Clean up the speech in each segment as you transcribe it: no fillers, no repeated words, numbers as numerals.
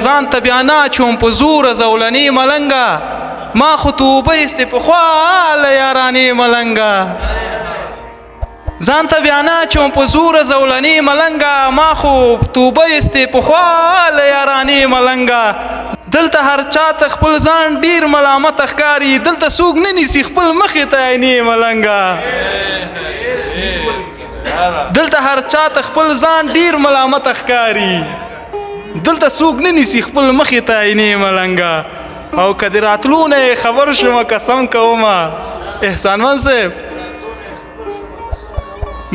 ځان ته بیا ناچوم په زوره زولنې ملنګه ما خو توبه ایستې پخوا له یارانې ملنګه ځان ته بیا ناچوم په زوره زولنې ملنګه ما خو توبه ایستې پخوا له یارانې ملنګه دلته هر چا ته خپل ځان ډیر ملامت ښکاري دلته څوک نه نیسي خپل مخې ته عینې ملنګه دلته هر چا ته خپل ځان ډیر ملامت ښکاري دلته څوک نه نیسي خپل مخې ته عینې ملنګه او که د راتلو نه خبر شومه قسم کومه احسانمند صاحب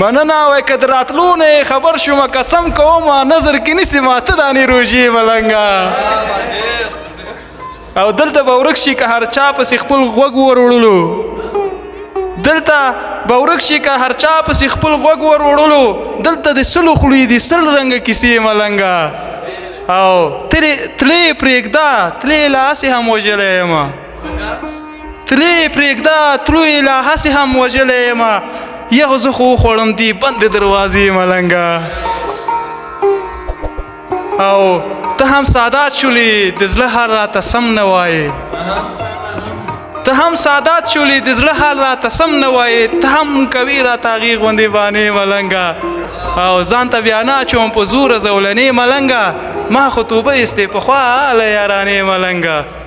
مننه وای که د راتلو نه خبر شومه قسم کومه نظر کې نیسي ماته دانې روژې ملنګه او دلته به ورک شي که هر چا پسې خپل غوږ ور وړلو دلته به ورک شي که هر چا پسې خپل غوږ ور وړلو دلته د سلو خولې دي سل رنګه کیسې ملنګه او تلې پرېږده تلې لا هسې هم وژلی یم تلې پرېږده تلوی لا هسې هم وژلی یم یو زه خو وخوړم دي بندې دروازې ملنګه او ته هم سادات شولې د زړه حال راته سم نه وایې ته هم سادات شولې د زړه حال راته سم نه وایې ته هم کوي راته هغې غوندې بانې ملنګه او ځان ته بیا ناچوم په زوره زولنې ملنګه ما خو توبه ایستې پخوا له یارانې ملنګه